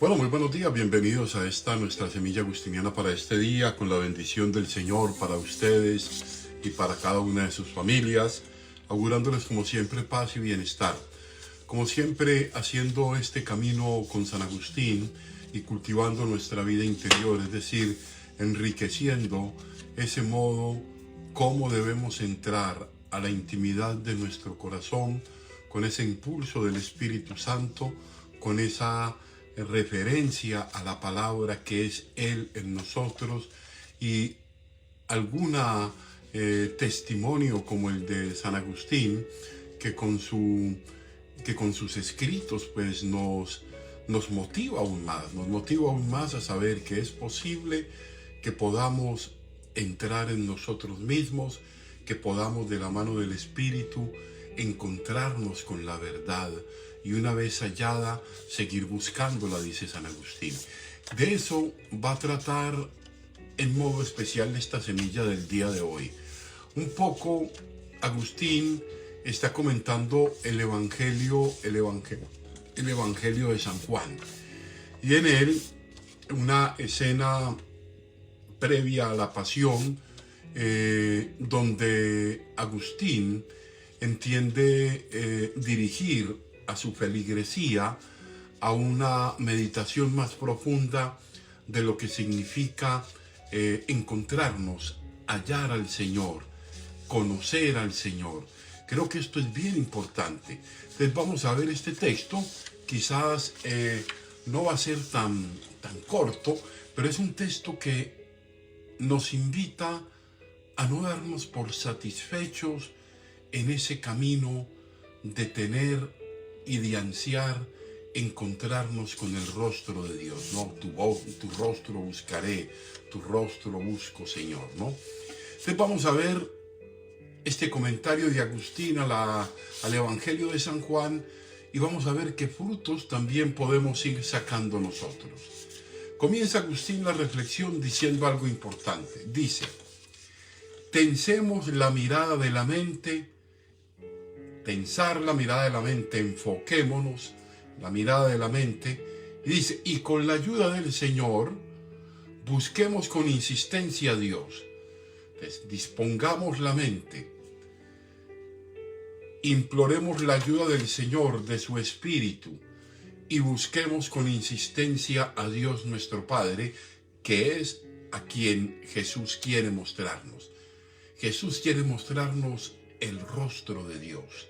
Bueno, muy buenos días, bienvenidos a esta nuestra semilla agustiniana para este día, con la bendición del Señor para ustedes y para cada una de sus familias, augurándoles como siempre paz y bienestar. Como siempre, haciendo este camino con San Agustín y cultivando nuestra vida interior, es decir, enriqueciendo ese modo cómo debemos entrar a la intimidad de nuestro corazón, con ese impulso del Espíritu Santo, con esa referencia a la palabra que es Él en nosotros, y alguna testimonio como el de San Agustín, que con sus escritos pues nos motiva aún más a saber que es posible que podamos entrar en nosotros mismos, que podamos de la mano del Espíritu encontrarnos con la verdad y una vez hallada seguir buscándola, dice San Agustín. De eso va a tratar en modo especial esta semilla del día de hoy. Un poco Agustín está comentando el Evangelio de San Juan, y en él una escena previa a la pasión, donde Agustín entiende dirigir a su feligresía a una meditación más profunda de lo que significa encontrarnos, hallar al Señor, conocer al Señor. Creo que esto es bien importante. Entonces vamos a ver este texto. Quizás no va a ser tan corto, pero es un texto que nos invita a no darnos por satisfechos en ese camino de tener y de ansiar encontrarnos con el rostro de Dios, ¿no? Tu rostro buscaré, tu rostro busco, Señor, ¿no? Entonces vamos a ver este comentario de Agustín al Evangelio de San Juan, y vamos a ver qué frutos también podemos ir sacando nosotros. Comienza Agustín la reflexión diciendo algo importante. Dice: tensemos la mirada de la mente, pensar la mirada de la mente, enfoquémonos la mirada de la mente, y dice, y con la ayuda del Señor, busquemos con insistencia a Dios. Entonces, dispongamos la mente, imploremos la ayuda del Señor, de su Espíritu, y busquemos con insistencia a Dios nuestro Padre, que es a quien Jesús quiere mostrarnos. Jesús quiere mostrarnos el rostro de Dios.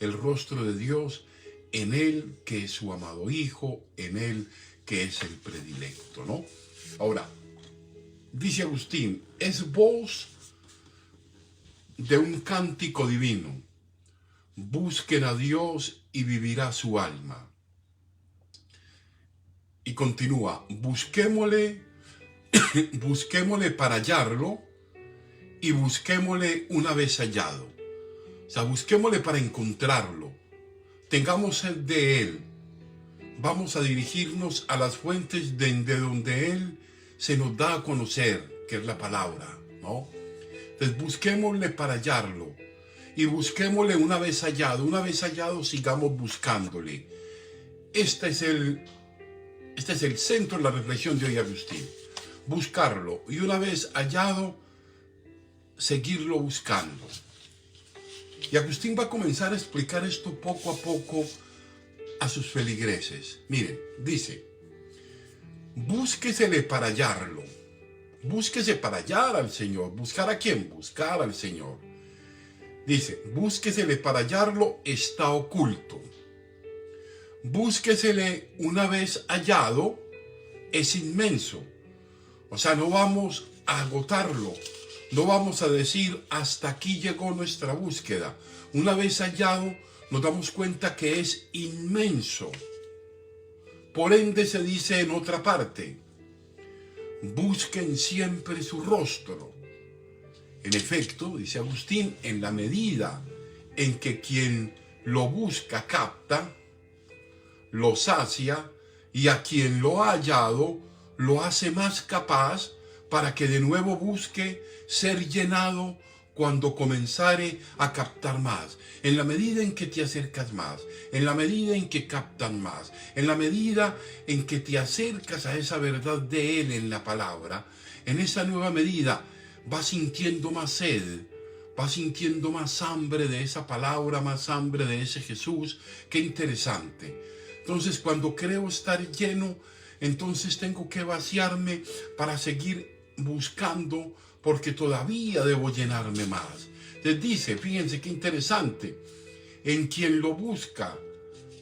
El rostro de Dios en Él, que es su amado Hijo, en Él, que es el predilecto, ¿no? Ahora, dice Agustín, es voz de un cántico divino. Busquen a Dios y vivirá su alma. Y continúa, busquémosle para hallarlo, y busquémosle una vez hallado. O sea, busquémosle para encontrarlo. Tengamos sed de Él. Vamos a dirigirnos a las fuentes de donde Él se nos da a conocer, que es la palabra, ¿no? Entonces busquémosle para hallarlo. Y busquémosle una vez hallado. Una vez hallado, sigamos buscándole. Este es el centro de la reflexión de hoy, Agustín. Buscarlo. Y una vez hallado, seguirlo buscando. Y Agustín va a comenzar a explicar esto poco a poco a sus feligreses. Miren, dice, búsquesele para hallarlo. Búsquese para hallar al Señor. ¿Buscar a quién? Buscar al Señor. Dice, búsquesele para hallarlo, está oculto. Búsquesele una vez hallado, es inmenso. O sea, no vamos a agotarlo. No vamos a decir, hasta aquí llegó nuestra búsqueda. Una vez hallado, nos damos cuenta que es inmenso. Por ende, se dice en otra parte, busquen siempre su rostro. En efecto, dice Agustín, en la medida en que quien lo busca capta, lo sacia, y a quien lo ha hallado, lo hace más capaz para que de nuevo busque ser llenado cuando comenzare a captar más. En la medida en que te acercas más, en la medida en que captan más, en la medida en que te acercas a esa verdad de Él en la palabra, en esa nueva medida vas sintiendo más sed, vas sintiendo más hambre de esa palabra, más hambre de ese Jesús. Qué interesante. Entonces, cuando creo estar lleno, entonces tengo que vaciarme para seguir buscando, porque todavía debo llenarme más. Les dice, fíjense qué interesante, en quien lo busca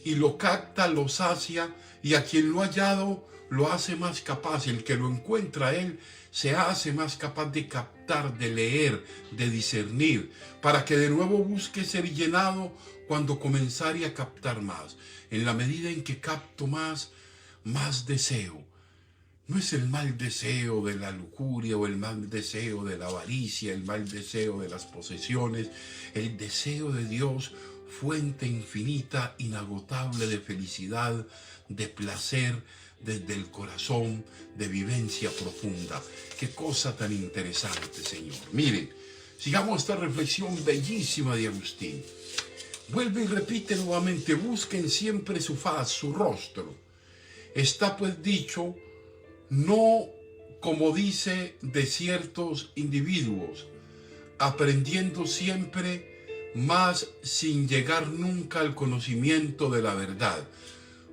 y lo capta, lo sacia, y a quien lo ha hallado lo hace más capaz. El que lo encuentra a Él se hace más capaz de captar, de leer, de discernir, para que de nuevo busque ser llenado cuando comenzare a captar más. En la medida en que capto más, más deseo. No es el mal deseo de la lujuria o el mal deseo de la avaricia, el mal deseo de las posesiones, el deseo de Dios, fuente infinita, inagotable de felicidad, de placer desde el corazón, de vivencia profunda. Qué cosa tan interesante, Señor. Miren, sigamos esta reflexión bellísima de Agustín. Vuelve y repite nuevamente, busquen siempre su faz, su rostro. Está pues dicho, no como dice de ciertos individuos, aprendiendo siempre más sin llegar nunca al conocimiento de la verdad.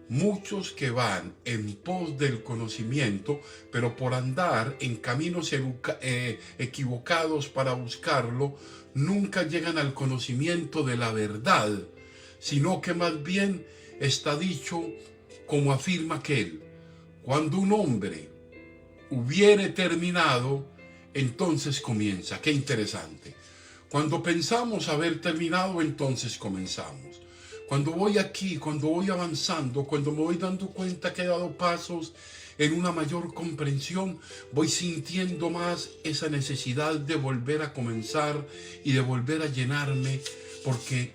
Muchos que van en pos del conocimiento, pero por andar en caminos equivocados para buscarlo, nunca llegan al conocimiento de la verdad, sino que más bien está dicho, como afirma aquel, cuando un hombre hubiere terminado, entonces comienza. Qué interesante. Cuando pensamos haber terminado, entonces comenzamos. Cuando voy aquí, cuando voy avanzando, cuando me voy dando cuenta que he dado pasos en una mayor comprensión, voy sintiendo más esa necesidad de volver a comenzar y de volver a llenarme, porque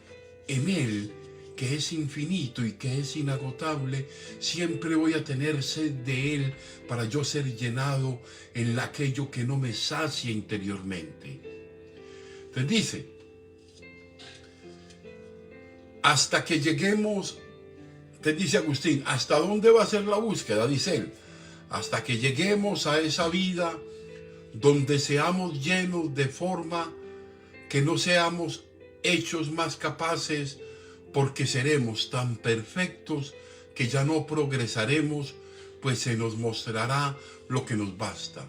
en Él, que es infinito y que es inagotable, siempre voy a tener sed de Él para yo ser llenado en aquello que no me sacia interiormente. Entonces dice, hasta que lleguemos, te dice Agustín, ¿hasta dónde va a ser la búsqueda? Dice él, hasta que lleguemos a esa vida donde seamos llenos de forma que no seamos hechos más capaces, porque seremos tan perfectos que ya no progresaremos, pues se nos mostrará lo que nos basta.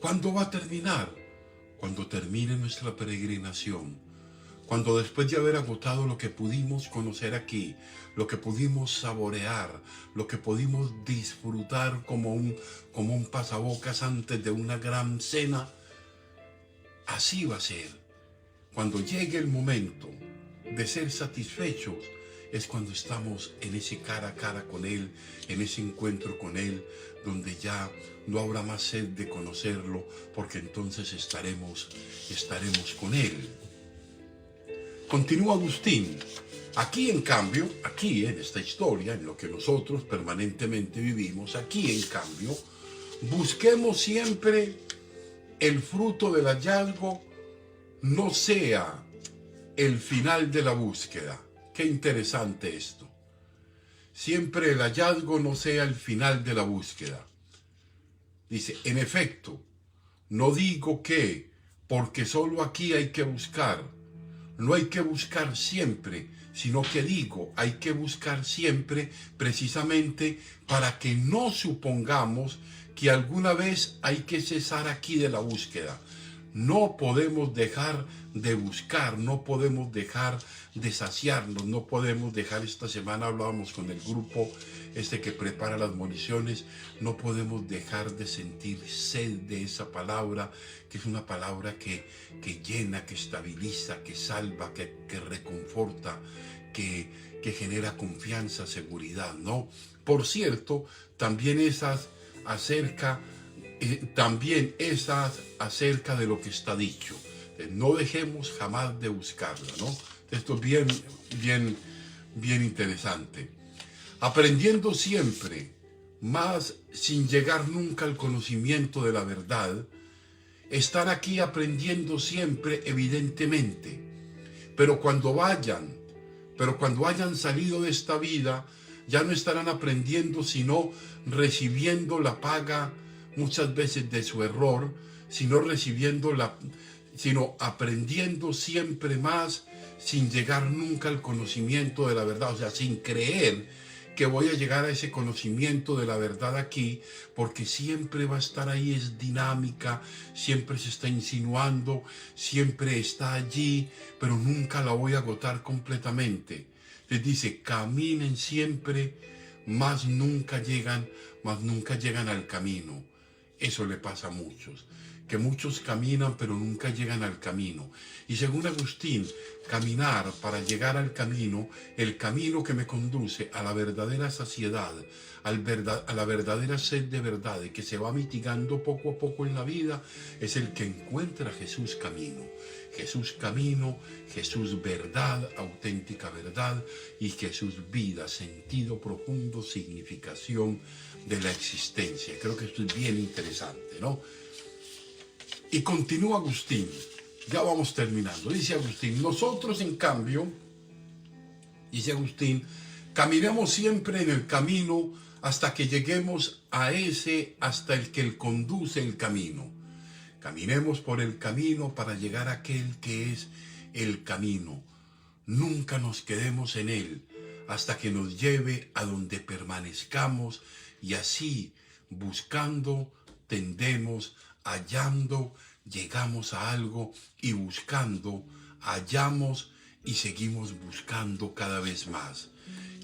¿Cuándo va a terminar? Cuando termine nuestra peregrinación, cuando después de haber agotado lo que pudimos conocer aquí, lo que pudimos saborear, lo que pudimos disfrutar como un pasabocas antes de una gran cena, así va a ser. Cuando llegue el momento de ser satisfechos, es cuando estamos en ese cara a cara con Él, en ese encuentro con Él, donde ya no habrá más sed de conocerlo, porque entonces estaremos con Él. Continúa Agustín. Aquí, en cambio, aquí en esta historia, en lo que nosotros permanentemente vivimos, aquí, en cambio, busquemos siempre el fruto del hallazgo, no sea el final de la búsqueda. Qué interesante esto. Siempre el hallazgo no sea el final de la búsqueda. Dice, en efecto, no digo que, porque solo aquí hay que buscar, no hay que buscar siempre, sino que digo, hay que buscar siempre precisamente para que no supongamos que alguna vez hay que cesar aquí de la búsqueda. No podemos dejar de buscar, no podemos dejar de saciarnos, no podemos dejar, esta semana hablábamos con el grupo que prepara las municiones, no podemos dejar de sentir sed de esa palabra, que es una palabra que llena, que estabiliza, que salva, que reconforta, que genera confianza, seguridad, ¿no? Por cierto, también esas acerca de lo que está dicho. No dejemos jamás de buscarla, ¿no? Esto es bien interesante. Aprendiendo siempre más sin llegar nunca al conocimiento de la verdad, Están aquí aprendiendo siempre, evidentemente, pero cuando hayan salido de esta vida, ya no estarán aprendiendo, sino recibiendo la paga muchas veces de su error, sino aprendiendo siempre más, sin llegar nunca al conocimiento de la verdad, o sea, sin creer que voy a llegar a ese conocimiento de la verdad aquí, porque siempre va a estar ahí, es dinámica, siempre se está insinuando, siempre está allí, pero nunca la voy a agotar completamente. Les dice, caminen siempre, mas nunca llegan al camino. Eso le pasa a muchos, que muchos caminan pero nunca llegan al camino. Y según Agustín, caminar para llegar al camino, el camino que me conduce a la verdadera saciedad, a la verdadera sed de verdad, que se va mitigando poco a poco en la vida, es el que encuentra a Jesús camino. Jesús camino, Jesús verdad, auténtica verdad, y Jesús vida, sentido profundo, significación de la existencia. Creo que esto es bien interesante, ¿no? Y continúa Agustín, ya vamos terminando. Dice Agustín, nosotros en cambio, dice Agustín, caminemos siempre en el camino hasta que lleguemos hasta el que conduce el camino. Caminemos por el camino para llegar a aquel que es el camino. Nunca nos quedemos en él hasta que nos lleve a donde permanezcamos, y así, buscando, tendemos, hallando, llegamos a algo, y buscando, hallamos y seguimos buscando cada vez más.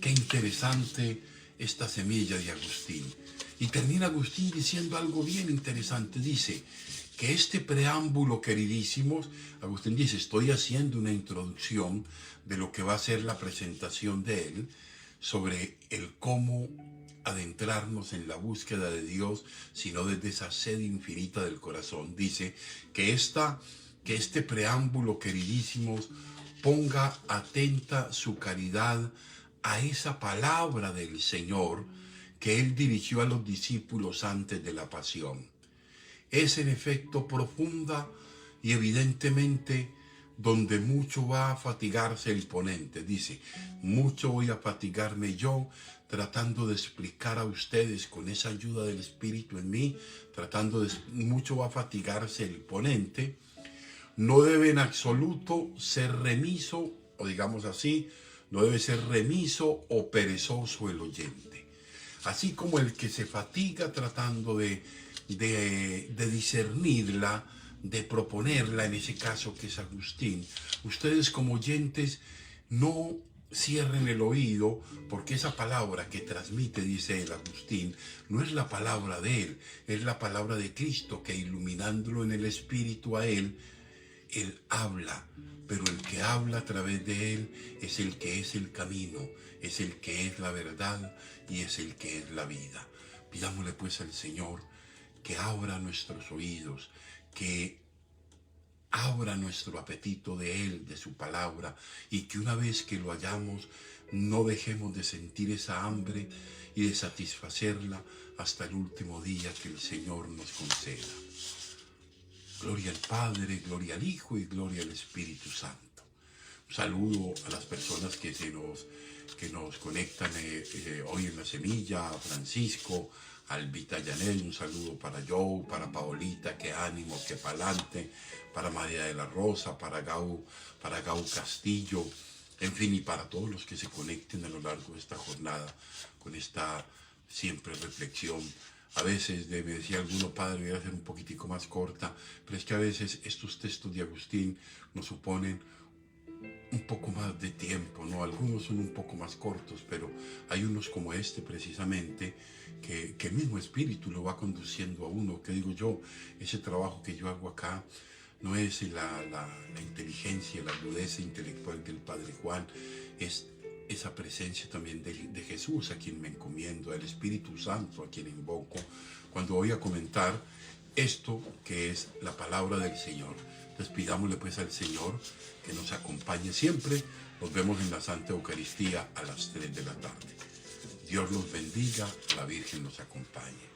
Qué interesante esta semilla de Agustín. Y termina Agustín diciendo algo bien interesante. Dice que este preámbulo, queridísimos, Agustín dice, estoy haciendo una introducción de lo que va a ser la presentación de él, sobre el cómo adentrarnos en la búsqueda de Dios, sino desde esa sed infinita del corazón. Dice que este preámbulo, queridísimos, ponga atenta su caridad a esa palabra del Señor que Él dirigió a los discípulos antes de la pasión. Es en efecto profunda y evidentemente donde mucho va a fatigarse el ponente. Dice, mucho voy a fatigarme yo tratando de explicar a ustedes con esa ayuda del Espíritu en mí, mucho va a fatigarse el ponente. No debe en absoluto ser remiso, o digamos así, no debe ser remiso o perezoso el oyente. Así como el que se fatiga tratando de discernirla, de proponerla, en ese caso que es Agustín, ustedes como oyentes no cierren el oído, porque esa palabra que transmite, dice el Agustín, no es la palabra de él, es la palabra de Cristo, que iluminándolo en el Espíritu a él habla, pero el que habla a través de él es el que es el camino, es el que es la verdad y es el que es la vida. Pidámosle pues al Señor que abra nuestros oídos, que abra nuestro apetito de Él, de su palabra, y que una vez que lo hallamos, no dejemos de sentir esa hambre y de satisfacerla hasta el último día que el Señor nos conceda. Gloria al Padre, gloria al Hijo y gloria al Espíritu Santo. Un saludo a las personas que nos conectan hoy en La Semilla, a Francisco, a Albita Yanel, un saludo para Joe, para Paolita, que ánimo, que pa'lante, para María de la Rosa, para Gau Castillo, en fin, y para todos los que se conecten a lo largo de esta jornada con esta siempre reflexión. A veces me decía alguno, padre, voy a hacer un poquitico más corta, pero es que a veces estos textos de Agustín nos suponen un poco más de tiempo, ¿no? Algunos son un poco más cortos, pero hay unos como este precisamente, que el mismo Espíritu lo va conduciendo a uno. Que digo yo, ese trabajo que yo hago acá no es la inteligencia, la agudeza intelectual del Padre Juan, es esa presencia también de Jesús, a quien me encomiendo, al Espíritu Santo, a quien invoco, cuando voy a comentar esto que es la palabra del Señor. Entonces pidámosle pues al Señor que nos acompañe siempre. Nos vemos en la Santa Eucaristía a las 3 de la tarde. Dios los bendiga, la Virgen los acompañe.